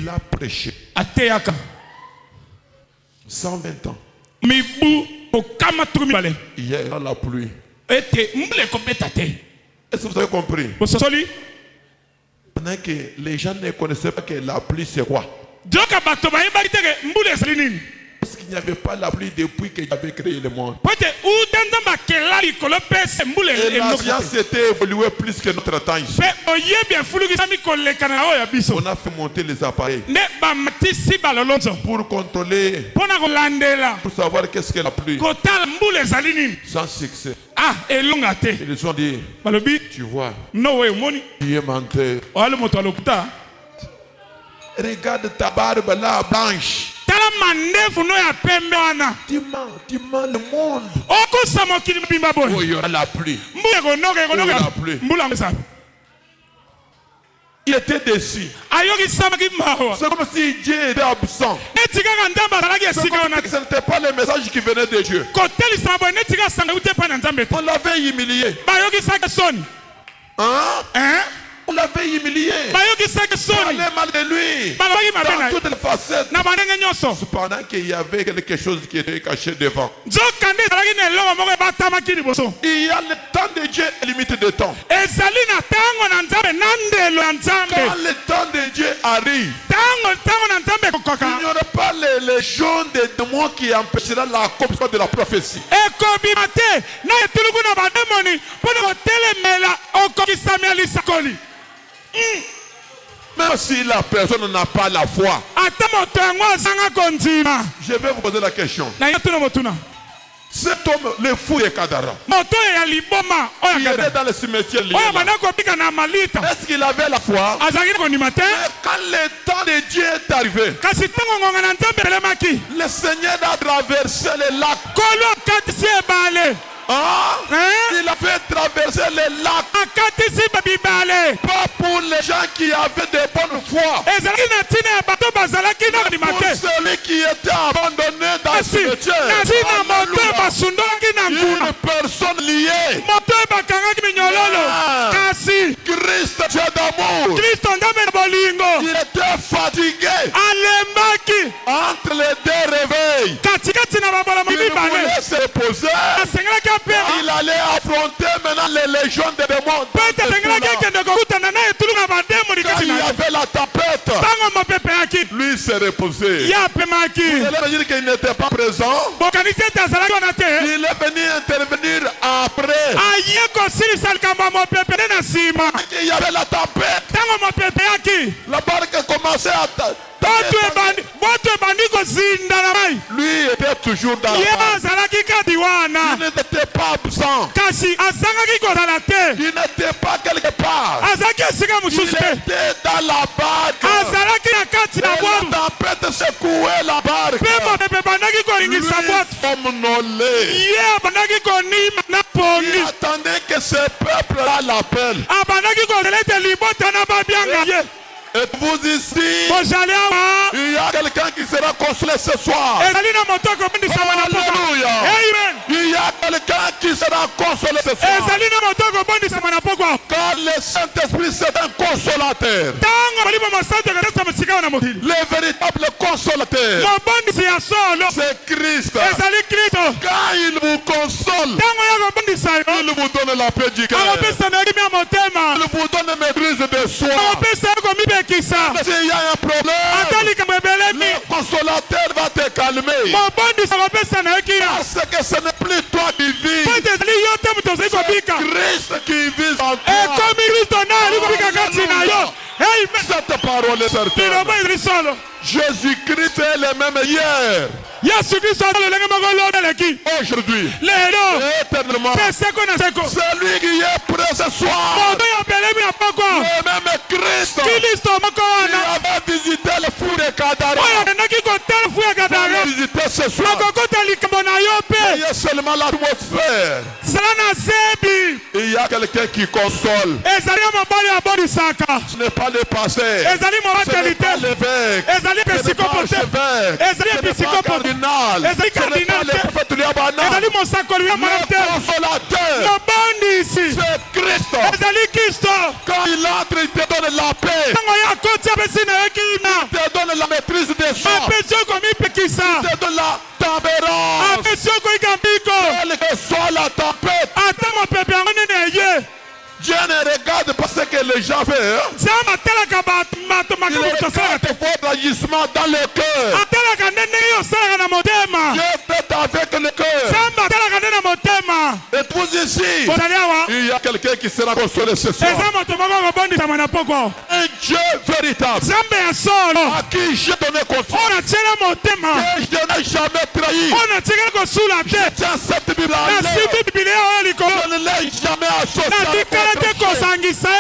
Il a prêché. 120 ans. Hier la pluie. Est-ce que vous avez compris? Pendant que les gens ne connaissaient pas que la pluie c'est quoi? Parce qu'il n'y avait pas la pluie depuis que j'avais créé le monde. Et la science était évoluée plus que notre temps ici. On a fait monter les appareils pour contrôler, pour savoir qu'est-ce que la pluie. Sans succès. Ils ont dit, tu vois, tu es menteur. Regarde ta barbe là blanche. Tu mens le monde. Oh, il y aura la pluie. Il était déçu. C'est comme si Dieu était absent. Ce n'était pas le message qui venait de Dieu. On l'avait humilié. Hein? On l'avait humilié. On parlait mal de lui. Dans toutes les facettes. Cependant qu'il y avait quelque chose qui était caché devant. Il y a le temps de Dieu et limite de temps. Quand le temps de Dieu arrive, il n'y aura pas les jaune de démons qui empêchera l'accomplissement de la prophétie. Même si la personne n'a pas la foi, je vais vous poser la question. Cet homme, le fou de Kadara, il était dans le cimetière lié. Est-ce qu'il avait la foi? Mais quand le temps de Dieu est arrivé, le Seigneur a traversé le lac. Il a fait traverser les lacs. Pas pour les gens qui avaient de bonne foi. Pour celui qui était abandonné dans le cimetière. Une personne liée. Christ, Dieu d'amour. Il était fatigué. Entre les deux réveils. Il voulait se reposer. Il allait affronter maintenant les légions des démons. Quand il y avait la tempête, lui s'est reposé. Vous allez dire qu'il n'était pas présent. Il est venu intervenir après. Il y avait la tempête. La barque commençait à... Lui était toujours dans la barque. Il n'était pas absent. Il n'était pas quelque part. Il était dans la barque. Et la tempête secouait la barque. Lui somnolait. Il attendait que ce peuple-là l'appelle. Et vous ici, il y a quelqu'un qui sera consolé ce soir. Alléluia. Il y a quelqu'un qui sera consolé ce soir. Car le Saint-Esprit c'est un consolateur. Le véritable consolateur, c'est Christ. Quand il vous console, il vous donne la paix du cœur. Il vous donne la maîtrise de soi. S'il y a un problème, le consolateur va te calmer. Parce que ce n'est plus toi qui vis, c'est Christ qui vit en toi. Cette parole est certaine. Jésus-Christ est le même hier, aujourd'hui et éternellement. C'est lui qui est prêt ce soir. Le même Christ qui avait visité le fou de Kadara. Il visité ce soir. Il y a seulement l'atmosphère. Il y a quelqu'un qui console. Ce n'est pas le passé. Ce n'est pas l'évêque. Ce n'est pas l'archevêque. Ce n'est pas le cardinal. Ce n'est pas le prophète Liabana. Le consolateur, c'est Christ. Quand il entre il te donne la paix. Il te donne la maîtrise des choses. Il te donne la tempérance. Quelle que soit la tempête, Dieu ne regarde pas ce que les gens font. Il regarde votre agissement dans le cœur. Dieu fait avec le cœur. Et vous ici, il y a quelqu'un qui sera consolé ce soir. Un Dieu véritable à qui j'ai donné confiance, que je n'ai jamais trahi. Je tiens cette Bible à l'air. Je ne l'ai jamais associé.